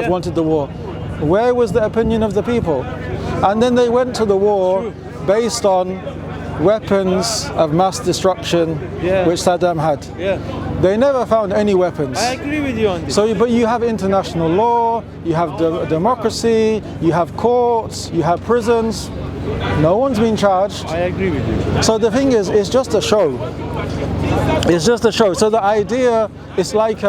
wanted the war. Where was the opinion of the people? And then they went to the war based on weapons of mass destruction, which Saddam had. They never found any weapons. I agree with you on this. So, but you have international law, you have democracy, you have courts, you have prisons. No one's been charged. I agree with you. So the thing is, it's just a show. It's just a show. So the idea is like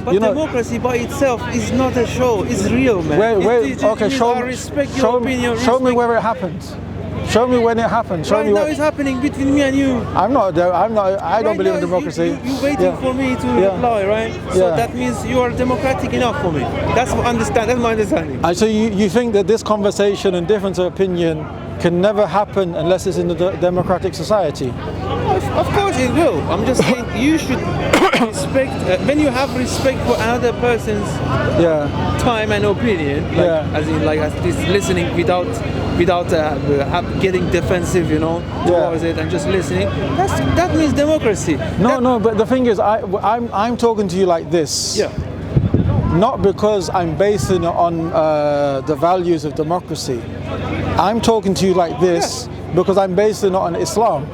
But democracy by itself is not a show. It's real, man. Okay, show me where it happened. Show me when it happened. Show right me now it's happening between me and you. I'm not. I don't believe in democracy. You waiting for me to reply, right? So that means you are democratic enough for me. That's my understanding. And so you think that this conversation and difference of opinion can never happen unless it's in a democratic society? Of course it will. I'm just saying you should respect. When you have respect for another person's time and opinion, as this listening without getting defensive, towards it and just listening. That means democracy. No, but the thing is, I'm talking to you like this. Not because I'm basing it on the values of democracy. I'm talking to you like this because I'm basing it on Islam.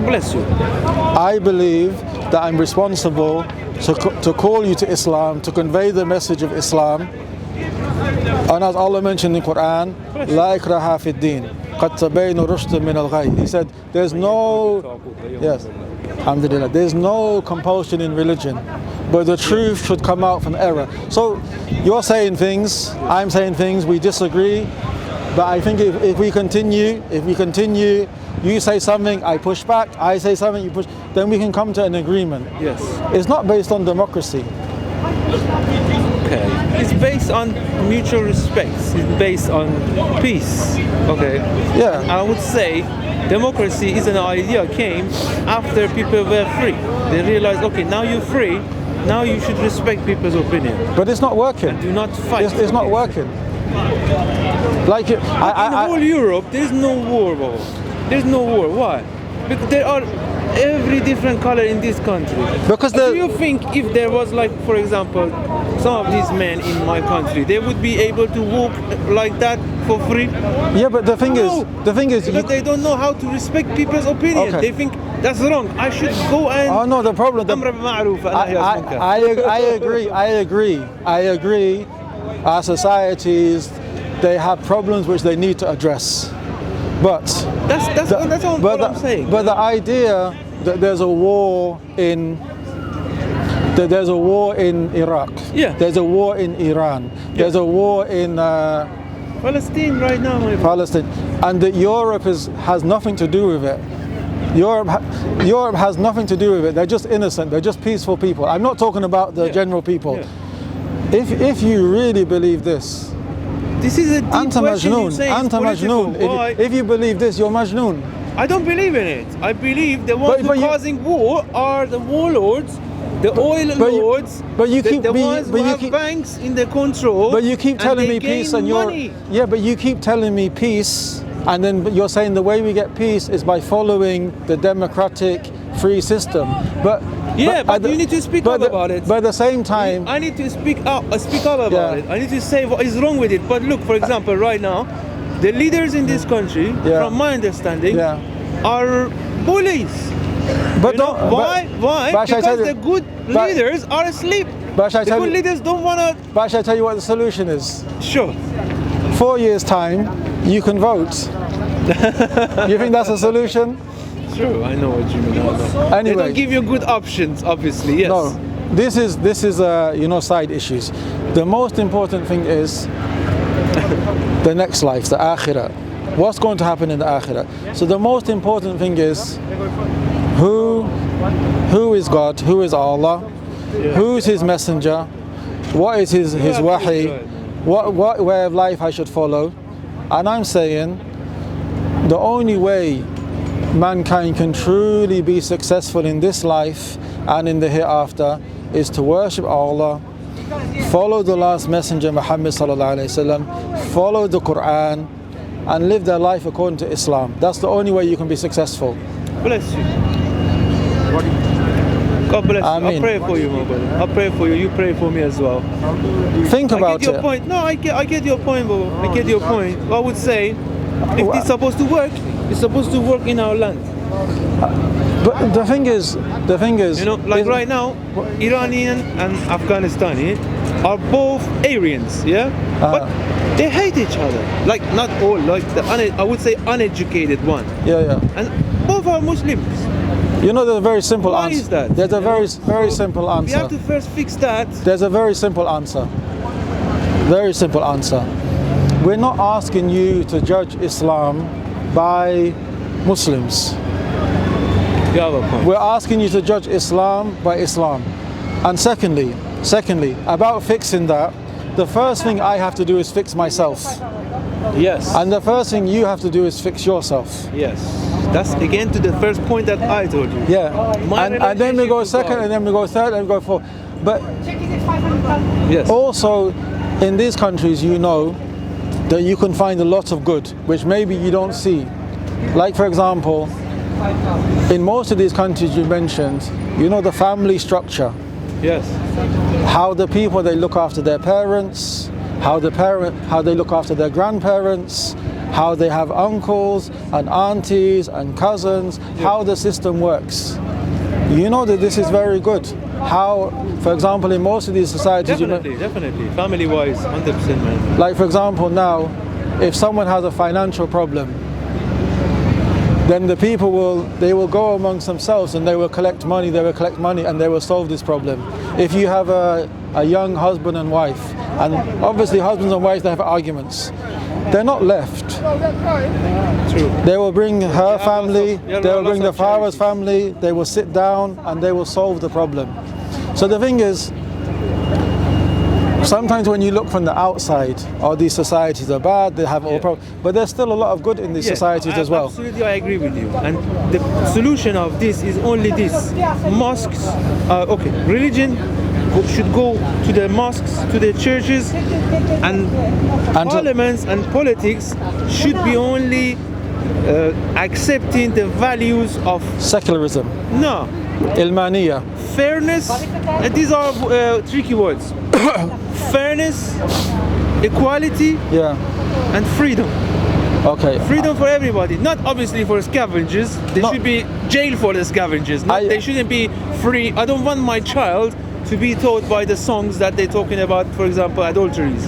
Bless you. I believe that I'm responsible to call you to Islam, to convey the message of Islam. And as Allah mentioned in the Quran, La ikraha fi din, qad tabayna rushd min al-ghayy. He said, there's no compulsion in religion, but the truth should come out from error. So you're saying things, I'm saying things, we disagree, but I think if we continue, you say something, I push back, I say something, you push, then we can come to an agreement. Yes. It's not based on democracy. Okay. It's based on mutual respect. It's based on peace. Okay. Yeah. I would say democracy is an idea came after people were free. They realized, okay, now you're free, now you should respect people's opinion. But it's not working. And do not fight. It's not working. Like in whole Europe, there is no war, bro. There's no war. Why? Because there are every different color in this country. Because do you think if there was, like, for example, some of these men in my country, they would be able to walk like that for free? Yeah, but the thing is, because they don't know how to respect people's opinion. Okay. They think that's wrong. I should go and. Oh no, the problem. I agree. Our societies, they have problems which they need to address. But that's what I'm saying. But the idea that there's a war in Iraq. Yeah. There's a war in Iran. There's a war in Palestine right now. Palestine, and that Europe has nothing to do with it. Europe has nothing to do with it. They're just innocent. They're just peaceful people. I'm not talking about the general people. Yeah. If you really believe this. This is a deep question you're saying. Anta Majnoon. If you believe this, you're Majnoon. I don't believe in it. I believe the ones who are causing war are the warlords, the oil lords, the ones who have banks in their control. But you keep telling me peace and money. but you keep telling me peace, and then you're saying the way we get peace is by following the democratic free system. But you need to speak up about it. But at the same time, I need to speak up about it. I need to say what is wrong with it. But look, for example, right now, the leaders in this country, from my understanding, are bullies. But why? Because the good leaders are asleep. The good leaders don't want to. But shall I tell you what the solution is? Sure. 4 years' time, you can vote. You think that's a solution? True, I know what you mean. Anyway, they don't give you good options, obviously. Yes. No, this is side issues. The most important thing is the next life, the akhirah. What's going to happen in the akhirah? So the most important thing is who is God, who is Allah, who is His messenger, what is his wahi, what way of life I should follow. And I'm saying the only way mankind can truly be successful in this life and in the hereafter is to worship Allah, follow the last messenger Muhammad sallallahu alaihi wasallam, follow the Quran, and live their life according to Islam. That's the only way you can be successful. Bless you. God bless you. I mean, I'll pray for you, my brother. I'll pray for you. You pray for me as well. Think about I get your it. point. No, I get your point, bro. I get your point. I would say, if it's supposed to work, it's supposed to work in our land. But the thing is, you know, like right now, Iranian and Afghanistani are both Aryans, yeah? But they hate each other. Like, not all, like I would say uneducated one. Yeah. And both are Muslims. You know, there's a very simple Why answer. is that? There's a very simple answer. We have to first fix that. There's a very simple answer. Very simple answer. We're not asking you to judge Islam by Muslims. You have a point. We're asking you to judge Islam by Islam. And secondly, about fixing that, the first thing I have to do is fix myself. Yes. And the first thing you have to do is fix yourself. Yes. That's again to the first point that I told you. Yeah. And then we go second, God. and then we go third, and we go fourth. But Yes. also, in these countries, you know that you can find a lot of good, which maybe you don't see. Like, for example, in most of these countries you mentioned, you know, the family structure. Yes. How the people, they look after their parents, how they look after their grandparents, how they have uncles and aunties and cousins, how the system works. You know that this is very good. How, for example, in most of these societies, Definitely. Family-wise, 100%, man. like for example now, if someone has a financial problem, then the people will go amongst themselves and they will collect money, and they will solve this problem. If you have a young husband and wife, and obviously husbands and wives, they have arguments, they're not left. True. They will bring her family, yeah, they will bring the lots of father's charities. family, they will sit down and they will solve the problem. So the thing is, sometimes when you look from the outside, oh, these societies are bad, they have all problems, but there's still a lot of good in these societies as well. Absolutely, I agree with you. And the solution of this is only this. Mosques, religion should go to the mosques, to the churches, and parliaments and politics should be only accepting the values of Secularism, no ilmaniya. fairness. And these are tricky words. Fairness, equality, Yeah. and freedom. Okay. Freedom for everybody, not obviously for scavengers. There No. should be jail for the scavengers. They shouldn't be free. I don't want my child to be taught by the songs that they're talking about, for example, adulteries,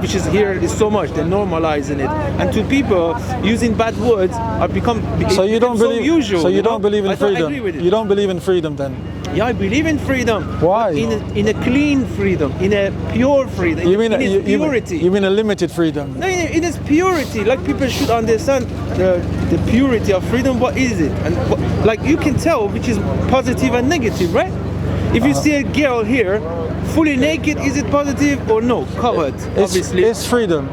which is here is so much. They're normalizing it, and to people using bad words are become So you don't so believe. usual. So you don't believe in I don't freedom. agree with it. You don't believe in freedom then. Yeah, I believe in freedom. Why? But in a clean freedom, in a pure freedom. You mean in its purity. You mean a limited freedom? No, in its purity. Like people should understand the purity of freedom. What is it? And like you can tell which is positive and negative, right? If you see a girl here, fully naked, is it positive or no? Covered, obviously. It's freedom.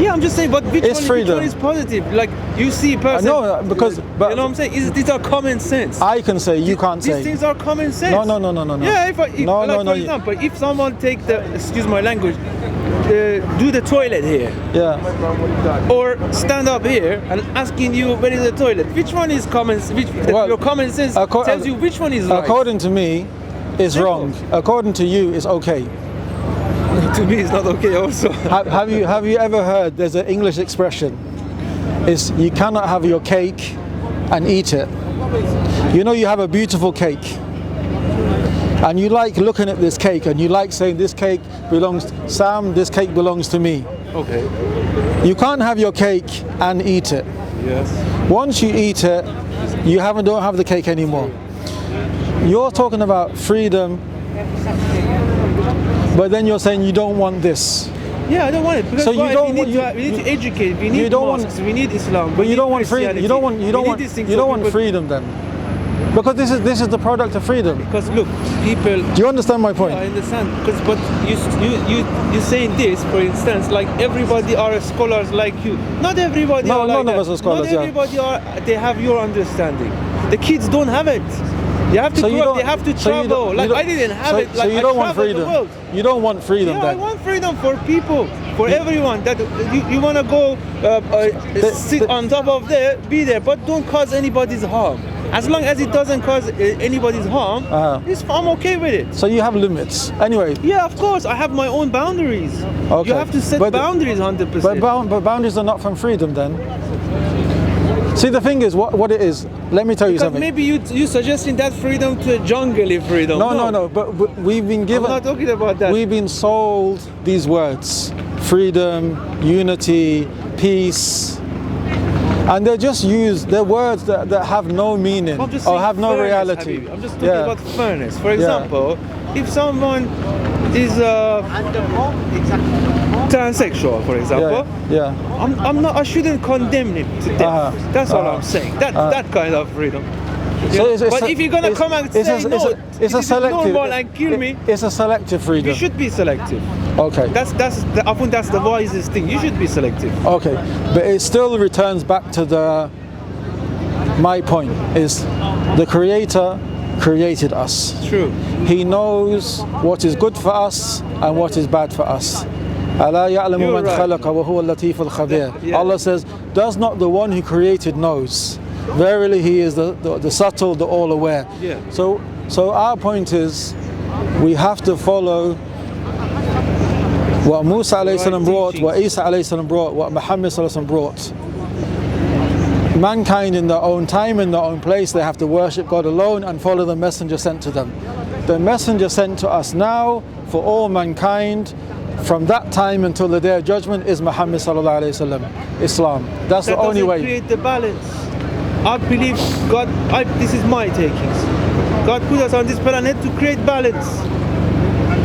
Yeah, I'm just saying, but which freedom. one is positive? Like you see a person. No, because you know what I'm saying? These are common sense. I can say, you can't say. These things are common sense. No. Yeah, for example, if someone take excuse my language, do the toilet here, Yeah. or stand up here and asking you where is the toilet, which one is common? Your common sense tells you which one is right. According to me, is wrong. According to you, is okay. To me, it's not okay. Also, Have you ever heard? There's an English expression. Is you cannot have your cake and eat it. You know, you have a beautiful cake, and you like looking at this cake, and you like saying this cake belongs to Sam. This cake belongs to me. okay. You can't have your cake and eat it. Yes. Once you eat it, you don't have the cake anymore. You're talking about freedom, but then you're saying you don't want this. Yeah, I don't want it. Because So you don't we need to educate. We need you don't want- mosques. We need Islam. But you don't want freedom. You don't want freedom then, because this is the product of freedom. Because look, people. Do you understand my point? I understand. But you saying this, for instance, like everybody are scholars like you. Not everybody No, are like none of that. us are scholars, Not yeah. everybody are. They have your understanding. The kids don't have it. They have to So you grow up. don't- They have to so you travel. don't- Like you don't- I didn't have so- it. Like so you I don't want traveled the freedom. world. You don't want freedom Yeah, I then. want freedom for people, for everyone. That you want to go sit on top of there, be there, but don't cause anybody's harm. As long as it doesn't cause anybody's harm, I'm okay with it. So you have limits. Anyway. Yeah, of course. I have my own boundaries. Okay. You have to set boundaries 100%. But boundaries are not from freedom then. See, the thing is, what it is, let me tell you something. Maybe you suggesting that freedom to a jungle freedom. No, but we've been given... I'm not talking about that. We've been sold these words. Freedom, unity, peace. And they're just used, they're words that have no meaning or have no reality. Habibi. I'm just talking about fairness. For example, if someone is transsexual, for example, I shouldn't condemn him to death. That's all I'm saying. That kind of freedom. But if you're gonna come and say it's a selective, normal and kill me, it's a selective freedom. You should be selective. Okay. I think that's the wisest thing. You should be selective. Okay, but it still returns back to my point is the Creator created us. True. He knows what is good for us and what is bad for us. Allah says, does not the one who created knows? Verily he is the subtle, the all aware. Yeah. So our point is we have to follow what Musa alayhi salam brought, what Isa alayhi salam brought, what Muhammad sallallahu brought. Mankind in their own time, in their own place, they have to worship God alone and follow the messenger sent to them. The messenger sent to us now for all mankind from that time until the day of judgment is Muhammad sallallahu alayhi wasallam, Islam. That's the only way. Create the balance. I believe God, this is my takings. God put us on this planet to create balance.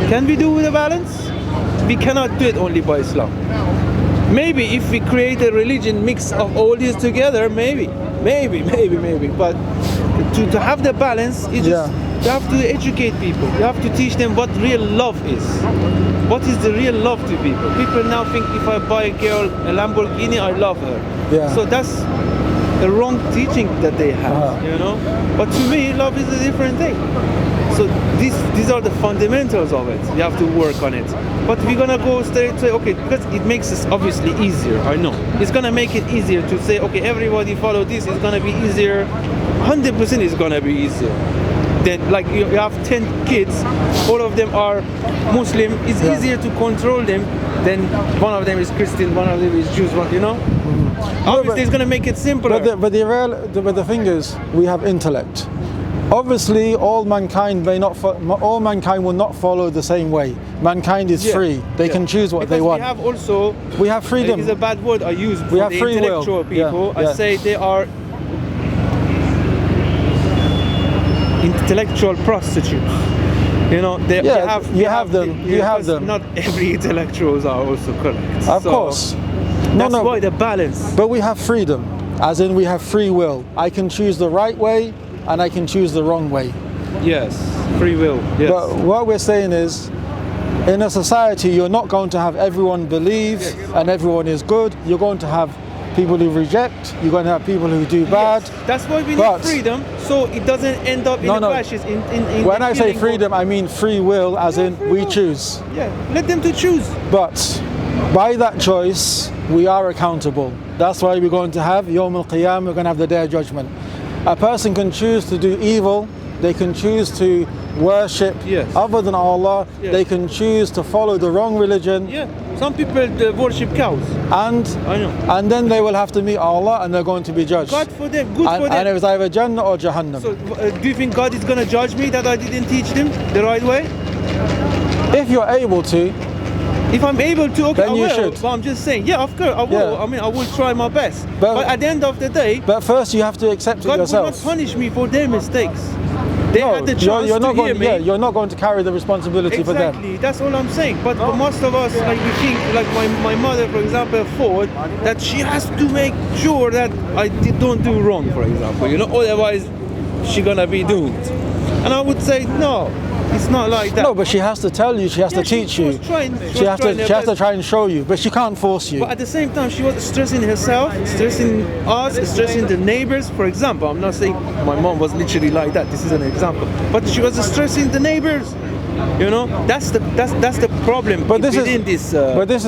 Can we do with a balance? We cannot do it only by Islam. Maybe if we create a religion mix of all these together, maybe. But to have the balance, you have to educate people. You have to teach them what real love is. What is the real love to people? People now think if I buy a girl a Lamborghini, I love her. Yeah. So that's a wrong teaching that they have, you know. But to me, love is a different thing. So these are the fundamentals of it. You have to work on it. But we're gonna go straight to okay, because it makes us obviously easier. I know it's gonna make it easier to say okay, everybody follow this. It's gonna be easier. 100% is gonna be easier. Then like you have 10 kids, all of them are Muslim. It's easier to control them than one of them is Christian, one of them is Jews. You know. Obviously, it's gonna make it simpler. But the thing is, we have intellect. Obviously, all mankind will not follow the same way. Mankind is free; they can choose what they want. We have freedom. It's a bad word I use for we have the free intellectual will. people. I say they are intellectual prostitutes. You know, you have them. Not every intellectuals are also correct. Of course. That's why the balance. But we have freedom, as in we have free will. I can choose the right way and I can choose the wrong way. Yes, free will. Yes. But what we're saying is, in a society, you're not going to have everyone believe and everyone is good. You're going to have people who reject. You're going to have people who do bad. Yes. That's why we need freedom, so it doesn't end up in clashes. When I say freedom, I mean free will, as in we choose. Yeah, let them to choose. But by that choice, we are accountable. That's why we're going to have Yawm al-Qiyam, we're going to have the Day of Judgment. A person can choose to do evil, they can choose to worship other than Allah, they can choose to follow the wrong religion. Yeah, some people worship cows. And then they will have to meet Allah and they're going to be judged. God for them, good for them. And it was either Jannah or Jahannam. So do you think God is going to judge me that I didn't teach them the right way? If you're able to. If I'm able to, okay, then you should. But I'm just saying, of course, I will. I mean, I will try my best. But at the end of the day, but first you have to accept it yourself. God will not punish me for their mistakes. They had the chance you're not to hear going, me. Yeah, you're not going to carry the responsibility for them. Exactly, that's all I'm saying. But most of us, like we think, like my mother, for example, thought that she has to make sure that I don't do wrong, for example. You know, otherwise she's gonna be doomed. And I would say no. It's not like that. No, but she has to tell you, she has to teach you. She has to try and show you, but she can't force you. But at the same time, she was stressing herself, stressing us, stressing the neighbors. For example, I'm not saying my mom was literally like that. This is an example. But she was stressing the neighbors. You know, that's the problem. But this is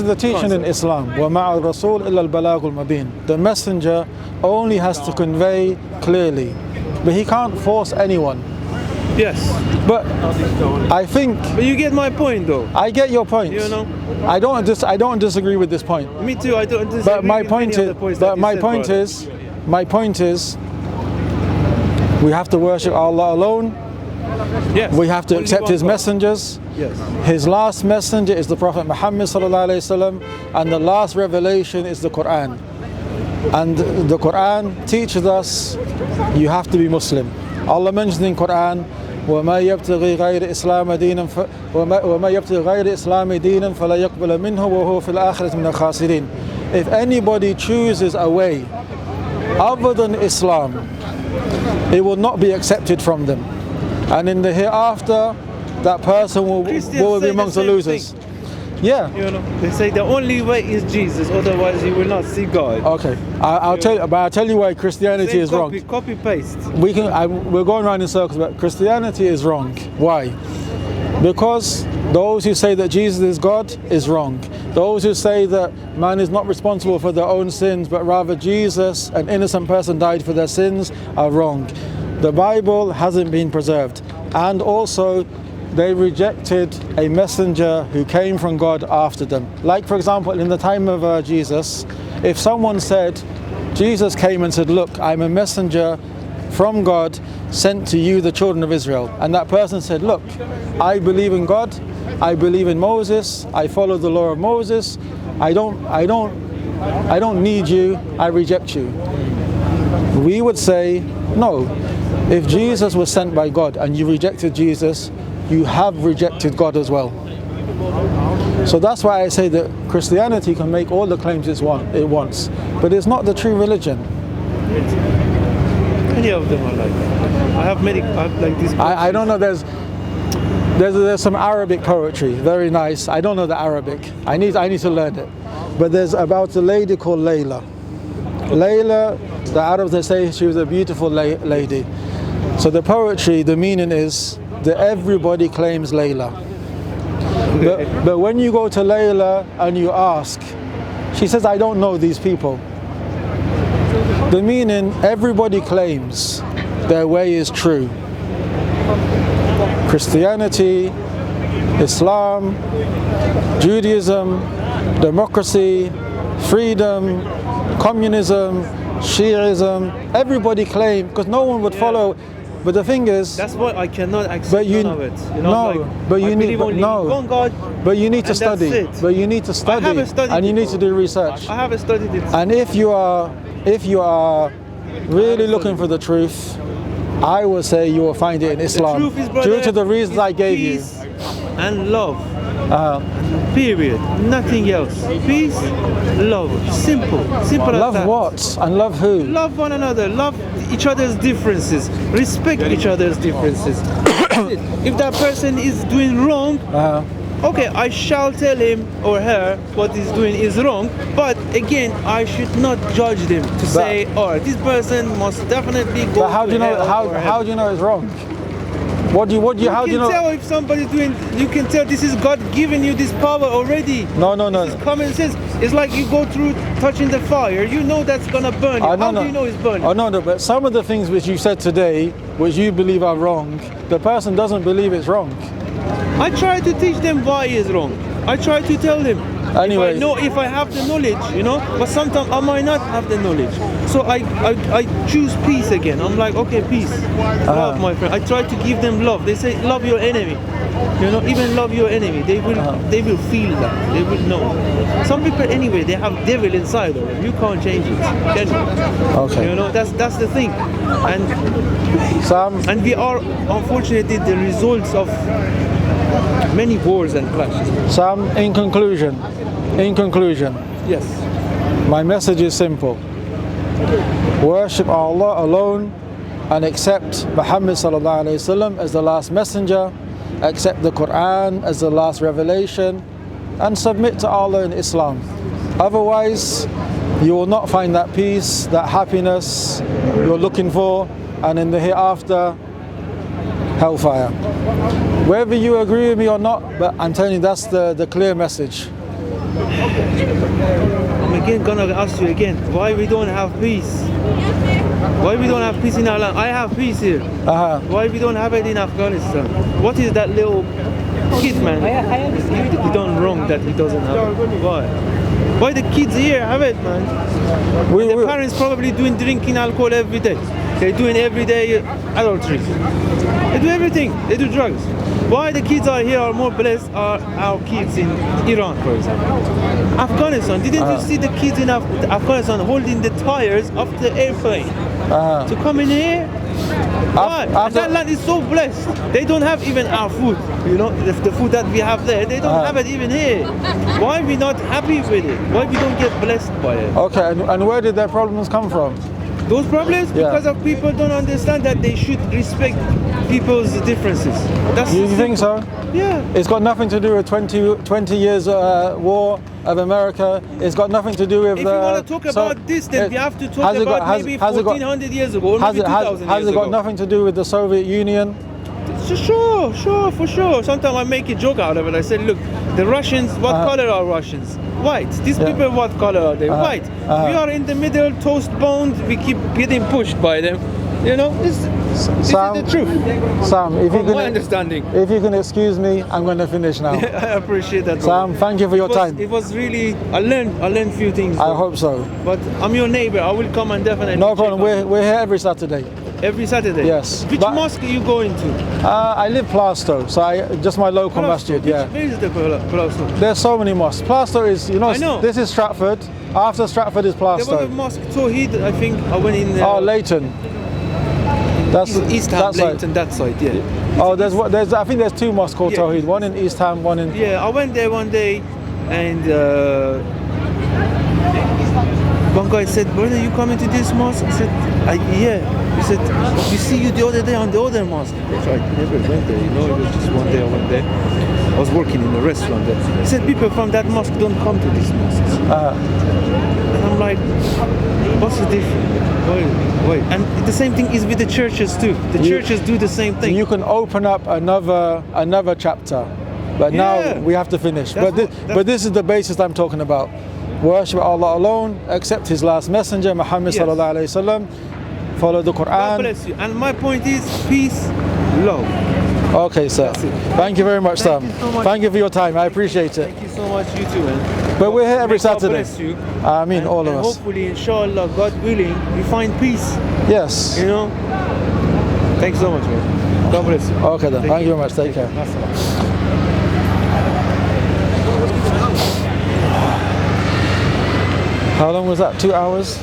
the teaching in Islam. وَمَعَ الرَّسُولِ إِلَّا الْبَلَاغُ الْمُبِينُ. The messenger only has to convey clearly. but he can't force anyone. Yes. But I think. But you get my point, though. I get your point. You know. I don't disagree with this point. Me too. I don't disagree. But my point is. But my point is. We have to worship Allah alone. Yes. We have to accept His messengers. Yes. His last messenger is the Prophet Muhammad sallallahu alaihi wasallam, and the last revelation is the Quran. And the Quran teaches us you have to be Muslim. Allah mentions in Quran, وَمَا يَبْتَغِي غَيْرِ إِسْلَامِ دِينًا فَلَا يَقْبَلَ مِنْهُ وَهُوَ فِي الْآخِرَةِ مِنَ الْخَاسِرِينَ. If anybody chooses a way other than Islam, it will not be accepted from them. And in the hereafter, that person will be amongst the losers. Yeah. You know, they say the only way is Jesus, otherwise you will not see God. Okay, I'll tell you why Christianity is wrong. Copy paste. We're going around in circles, but Christianity is wrong. Why? Because those who say that Jesus is God is wrong. Those who say that man is not responsible for their own sins, but rather Jesus, an innocent person, died for their sins, are wrong. The Bible hasn't been preserved, and also they rejected a messenger who came from God after them. Like, for example, in the time of Jesus, if someone said, Jesus came and said, look, I'm a messenger from God sent to you, the children of Israel. And that person said, look, I believe in God, I believe in Moses, I follow the law of Moses, I don't need you, I reject you. We would say, no, if Jesus was sent by God and you rejected Jesus, you have rejected God as well. So that's why I say that Christianity can make all the claims it wants, but it's not the true religion. Many of them are like that. I have like this. I don't know. There's some Arabic poetry, very nice. I don't know the Arabic. I need to learn it. But there's about a lady called Layla. Layla, the Arabs, they say she was a beautiful lady. So the poetry, the meaning is that everybody claims Layla. But when you go to Layla and you ask, she says, I don't know these people. The meaning, everybody claims their way is true. Christianity, Islam, Judaism, democracy, freedom, communism, Shiism, everybody claims, because no one would follow. But the thing is, that's why I cannot accept none of it. You know, no, but you need one God. But you need to study. But you need to study, and you need to do research. I haven't studied it. And if you are really looking for the truth, I would say you will find it in Islam. The truth is, brother, due to the reasons I gave you. And love. Period. Nothing else. Peace, love. Simple as that. Love what? And love who? Love one another. Love each other's differences. Respect each other's differences. If that person is doing wrong, okay, I shall tell him or her what he's doing is wrong. But again, I should not judge them to say, oh, this person must definitely go. But how do you know? How do you know it's wrong? How do you know? You can tell if somebody's doing. You can tell this is God giving you this power already. No. This is common sense. It's like you go through touching the fire. You know that's gonna burn you. How do you know it's burning? Oh no. But some of the things which you said today, which you believe are wrong, the person doesn't believe it's wrong. I try to teach them why it's wrong. I try to tell them. Anyway, if I have the knowledge, but sometimes I might not have the knowledge. So I choose peace again. I'm like, okay, peace, love, my friend. I try to give them love. They say, love your enemy. Even love your enemy. They will feel that. They will know. Some people, anyway, they have devil inside of them. You can't change it, can you? Okay. That's the thing. And we are unfortunately the results of many wars and clashes. Sam, in conclusion, yes, my message is simple. Worship Allah alone and accept Muhammad sallallahu alaihi wasallam as the last messenger, accept the Quran as the last revelation, and submit to Allah in Islam. Otherwise, you will not find that peace, that happiness you're looking for, and in the hereafter, hellfire. Whether you agree with me or not, but I'm telling you that's the clear message. I'm again gonna ask you again, why we don't have peace? Why we don't have peace in our land? I have peace here. Why we don't have it in Afghanistan? What is that little kid, man? He done wrong that he doesn't have it. Why? Why the kids here have it, man? The parents probably drinking alcohol every day. They're doing everyday adultery. They do everything. They do drugs. Why the kids are here are more blessed are our kids in Iran, for example. Afghanistan. Didn't you see the kids in Afghanistan holding the tires of the airplane to come in here? Why? And that land is so blessed. They don't have even our food. You know, the food that we have there, they don't have it even here. Why are we not happy with it? Why we don't get blessed by it? Okay, and where did their problems come from? Those problems? Because of people don't understand that they should respect people's differences. You think so? Yeah. It's got nothing to do with 20 years war of America. It's got nothing to do with If you want to talk about this, then we have to talk about maybe 1400 years ago or maybe 2000 years ago. Has it got nothing to do with the Soviet Union? Sure, for sure. Sometimes I make a joke out of it. I said, look, the Russians, what color are Russians? White. These people, what color are they? White. We are in the middle, toast boned. We keep getting pushed by them. You know, this is the truth. Sam, my understanding. If you can excuse me, I'm going to finish now. I appreciate that. Sam, thank you for your time. It was really, I learned a few things. I hope so. But I'm your neighbor. I will come and definitely. No problem. We're here every Saturday. Every Saturday? Yes. Which mosque are you going to? I live Plaistow, so just my local masjid. Yeah. Where is the Plaistow? There's so many mosques. Plaistow is, I know. This is Stratford. After Stratford is Plaistow. There was a mosque, Tawheed, I think. I went in. Leighton. That's East Ham, Leighton, that side. Yeah. Oh, I think there's two mosques called Tawheed. One in East Ham, one in. Yeah, I went there one day, and one guy said, "Brother, you coming to this mosque?" I said, "Yeah." He said, "We see you the other day on the other mosque." Which I never went there, you know, it was just one day I went there. I was working in a restaurant there. He said, "People from that mosque don't come to these mosques." And I'm like, what's the difference? Wait. And the same thing is with the churches too. The churches do the same thing. You can open up another chapter, but now we have to finish. But this is the basis I'm talking about. Worship Allah alone, accept His last messenger, Muhammad sallallahu alaihi wasallam. Follow the Quran. God bless you. And my point is peace, love. Okay, sir. Thank you very much, Sam. Thank you for your time. I appreciate it. Thank you so much. You too, man. But we're here every Saturday. God bless you. I mean, all of us. Hopefully, inshallah, God willing, we find peace. Yes. You know. Thanks so much, man. God bless you. Okay then. Thank you very much. Take care. How long was that? 2 hours?